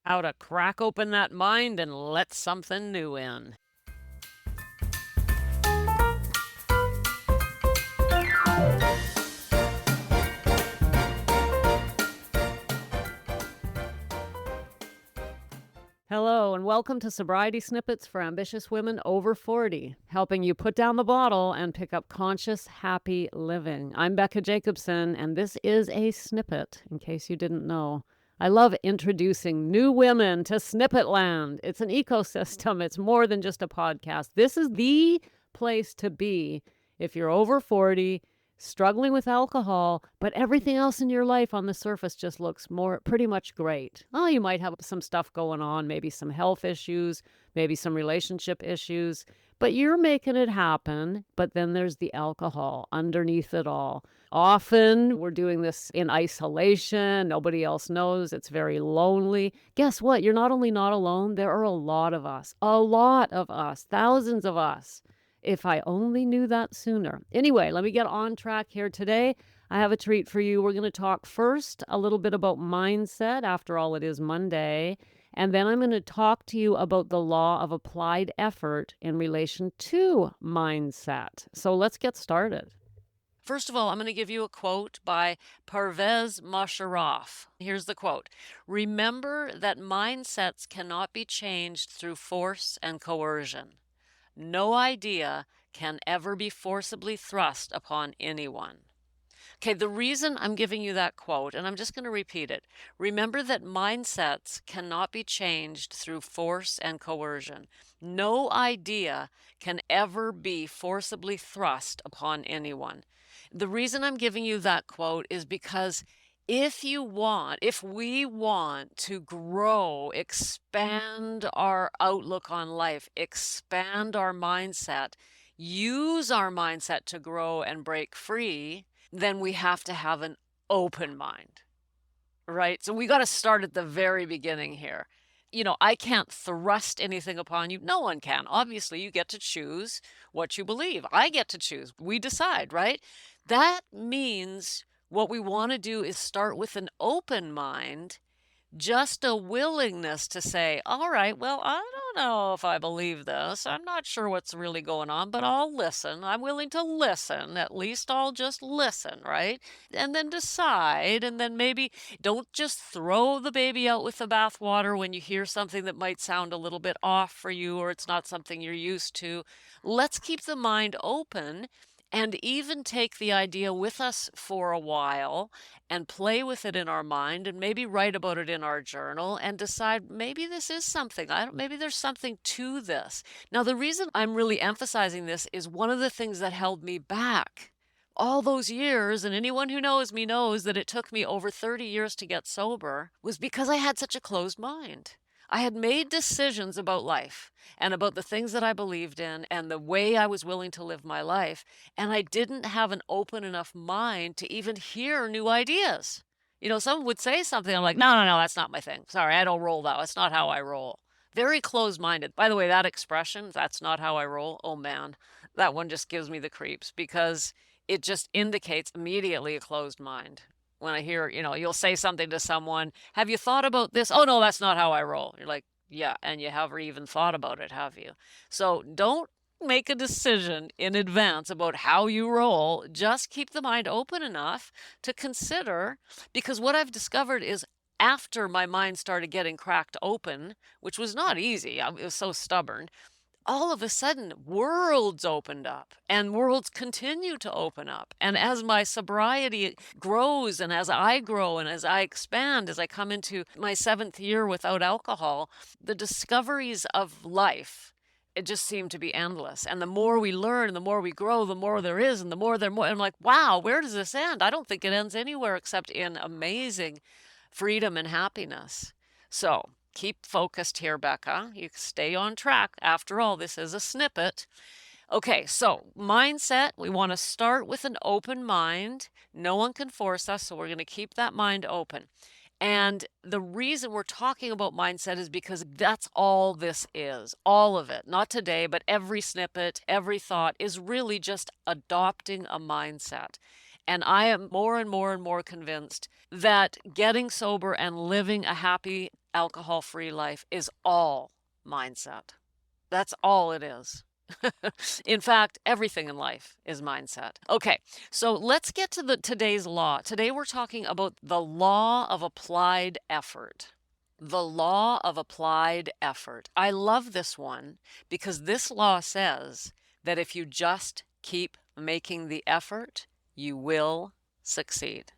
How to crack open that mind and let something new in. Hello, and welcome to Sobriety Snippets for Ambitious Women Over 40, helping you put down the bottle and pick up conscious, happy living. I'm Becca Jacobson, and this is a snippet, in case you didn't know. I love introducing new women to Snippet Land. It's an ecosystem. It's more than just a podcast. This is the place to be if you're over 40, struggling with alcohol, but everything else in your life on the surface just looks pretty much great. Oh, you might have some stuff going on, maybe some health issues, maybe some relationship issues, but you're making it happen. But then there's the alcohol underneath it all. Often we're doing this in isolation. Nobody else knows. It's very lonely. Guess what? You're not only not alone, there are a lot of us, thousands of us. If I only knew that sooner. Anyway, let me get on track here today. I have a treat for you. We're going to talk first a little bit about mindset. After all, it is Monday. And then I'm going to talk to you about the law of applied effort in relation to mindset. So let's get started. First of all, I'm going to give you a quote by Pervez Musharraf. Here's the quote. Remember that mindsets cannot be changed through force and coercion. No idea can ever be forcibly thrust upon anyone. Okay, the reason I'm giving you that quote, and I'm just going to repeat it. Remember that mindsets cannot be changed through force and coercion. No idea can ever be forcibly thrust upon anyone. The reason I'm giving you that quote is because if we want to grow, expand our outlook on life, expand our mindset, use our mindset to grow and break free, then we have to have an open mind, right? So we got to start at the very beginning here. I can't thrust anything upon you. No one can. Obviously, you get to choose what you believe. I get to choose. We decide, right? That means what we want to do is start with an open mind, just a willingness to say, all right, well, I don't know if I believe this. I'm not sure what's really going on, but I'll listen. I'm willing to listen. At least I'll just listen, right? And then decide. And then maybe don't just throw the baby out with the bathwater when you hear something that might sound a little bit off for you or it's not something you're used to. Let's keep the mind open and even take the idea with us for a while and play with it in our mind and maybe write about it in our journal and decide maybe this is something. Maybe there's something to this. Now, the reason I'm really emphasizing this is one of the things that held me back all those years, and anyone who knows me knows that it took me over 30 years to get sober, was because I had such a closed mind. I had made decisions about life and about the things that I believed in and the way I was willing to live my life, and I didn't have an open enough mind to even hear new ideas. Someone would say something, I'm like, no, that's not my thing. Sorry, I don't roll that. That's not how I roll. Very closed-minded. By the way, that expression, that's not how I roll, oh man, that one just gives me the creeps because it just indicates immediately a closed mind. When I hear, you'll say something to someone, have you thought about this? Oh, no, that's not how I roll. You're like, yeah, and you haven't even thought about it, have you? So don't make a decision in advance about how you roll. Just keep the mind open enough to consider, because what I've discovered is after my mind started getting cracked open, which was not easy, it was so stubborn, all of a sudden worlds opened up and worlds continue to open up. And as my sobriety grows and as I grow and as I expand, as I come into my 7th year without alcohol, the discoveries of life, it just seemed to be endless. And the more we learn, the more we grow, the more there is, and the more there more. I'm like, wow, where does this end? I don't think it ends anywhere except in amazing freedom and happiness. So keep focused here, Becca. You stay on track. After all, this is a snippet. Okay, so mindset, we want to start with an open mind. No one can force us, so we're going to keep that mind open. And the reason we're talking about mindset is because that's all this is, all of it. Not today, but every snippet, every thought is really just adopting a mindset. And I am more and more and more convinced that getting sober and living a happy alcohol-free life is all mindset. That's all it is. In fact, everything in life is mindset. Okay, so let's get to today's law. Today we're talking about the law of applied effort. The law of applied effort. I love this one because this law says that if you just keep making the effort, you will succeed.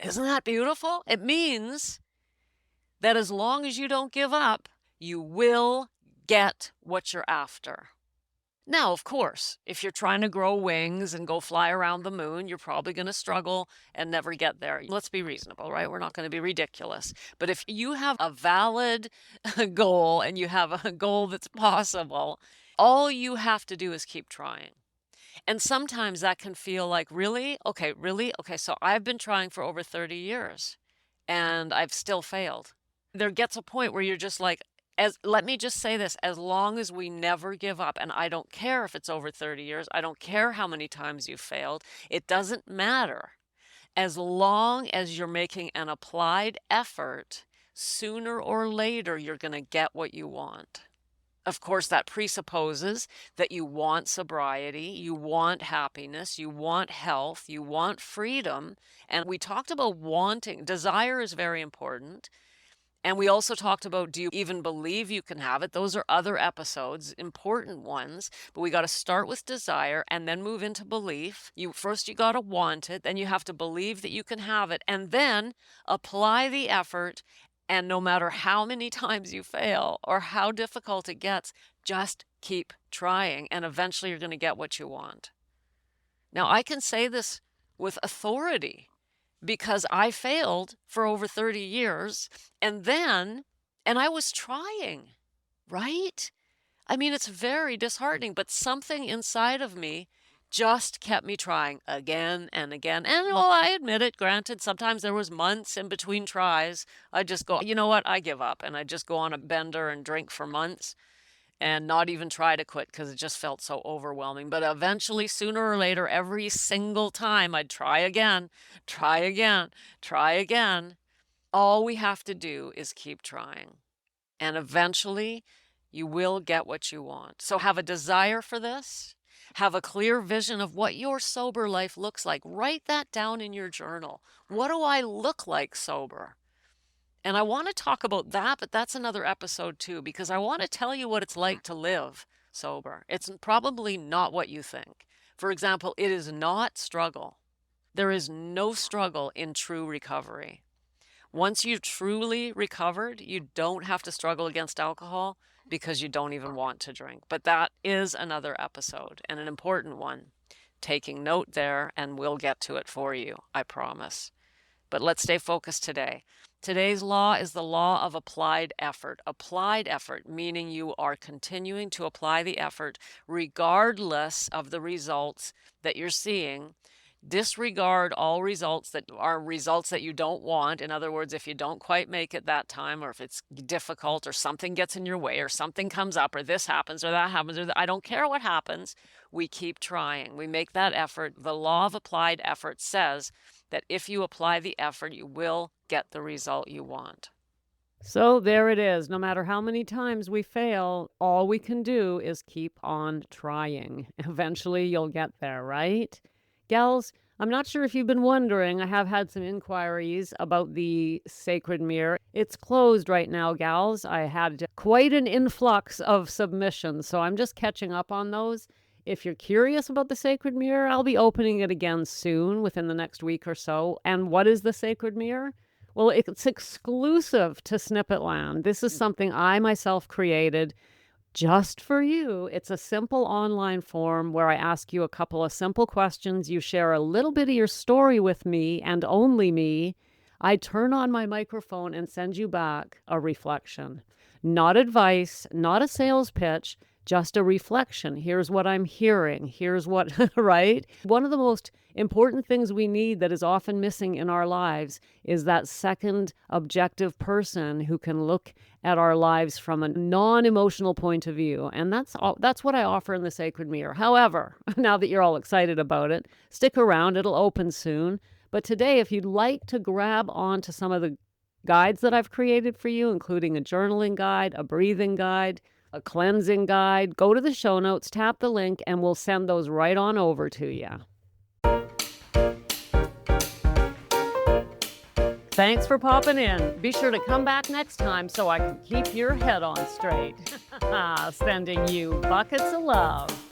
Isn't that beautiful? It means that as long as you don't give up, you will get what you're after. Now, of course, if you're trying to grow wings and go fly around the moon, you're probably going to struggle and never get there. Let's be reasonable, right? We're not going to be ridiculous. But if you have a valid goal and you have a goal that's possible, all you have to do is keep trying. And sometimes that can feel like, really? Okay, really? Okay, so I've been trying for over 30 years and I've still failed. There gets a point where you're just like, let me just say this, as long as we never give up, and I don't care if it's over 30 years, I don't care how many times you've failed, it doesn't matter. As long as you're making an applied effort, sooner or later, you're going to get what you want. Of course, that presupposes that you want sobriety, you want happiness, you want health, you want freedom. And we talked about wanting. Desire is very important. And we also talked about, do you even believe you can have it? Those are other episodes, important ones. But we got to start with desire and then move into belief. First you got to want it, then you have to believe that you can have it, and then apply the effort. And no matter how many times you fail or how difficult it gets, just keep trying, and eventually you're going to get what you want. Now, I can say this with authority because I failed for over 30 years and I was trying, right? I mean, it's very disheartening, but something inside of me just kept me trying again and again. And well, I admit it, granted, sometimes there was months in between tries. I'd just go, you know what, I give up. And I'd just go on a bender and drink for months and not even try to quit because it just felt so overwhelming. But eventually, sooner or later, every single time I'd try again, try again, try again. All we have to do is keep trying. And eventually, you will get what you want. So have a desire for this. Have a clear vision of what your sober life looks like. Write that down in your journal. What do I look like sober? And I want to talk about that, but that's another episode too, because I want to tell you what it's like to live sober. It's probably not what you think. For example, it is not struggle. There is no struggle in true recovery. Once you've truly recovered, you don't have to struggle against alcohol because you don't even want to drink. But that is another episode and an important one. Taking note there, and we'll get to it for you, I promise. But let's stay focused today. Today's law is the law of applied effort. Applied effort, meaning you are continuing to apply the effort regardless of the results that you're seeing. Disregard all results that are results that you don't want. In other words, if you don't quite make it that time, or if it's difficult, or something gets in your way, or something comes up, or this happens, or that happens, or I don't care what happens, we keep trying. We make that effort. The law of applied effort says that if you apply the effort, you will get the result you want. So there it is. No matter how many times we fail, all we can do is keep on trying. Eventually, you'll get there, right? Gals, I'm not sure if you've been wondering, I have had some inquiries about the Sacred Mirror. It's closed right now, gals. I had quite an influx of submissions, so I'm just catching up on those. If you're curious about the Sacred Mirror, I'll be opening it again soon, within the next week or so. And what is the Sacred Mirror? Well, it's exclusive to Snippetland. This is something I myself created just for you. It's a simple online form where I ask you a couple of simple questions. You share a little bit of your story with me and only me. I turn on my microphone and send you back a reflection. Not advice, not a sales pitch, just a reflection. Here's what I'm hearing. Here's what, right? One of the most important things we need that is often missing in our lives is that second objective person who can look at our lives from a non-emotional point of view. And that's what I offer in the Sacred Mirror. However, now that you're all excited about it, stick around. It'll open soon. But today, if you'd like to grab onto some of the guides that I've created for you, including a journaling guide, a breathing guide, a cleansing guide, go to the show notes, tap the link, and we'll send those right on over to you. Thanks for popping in. Be sure to come back next time so I can keep your head on straight. Sending you buckets of love.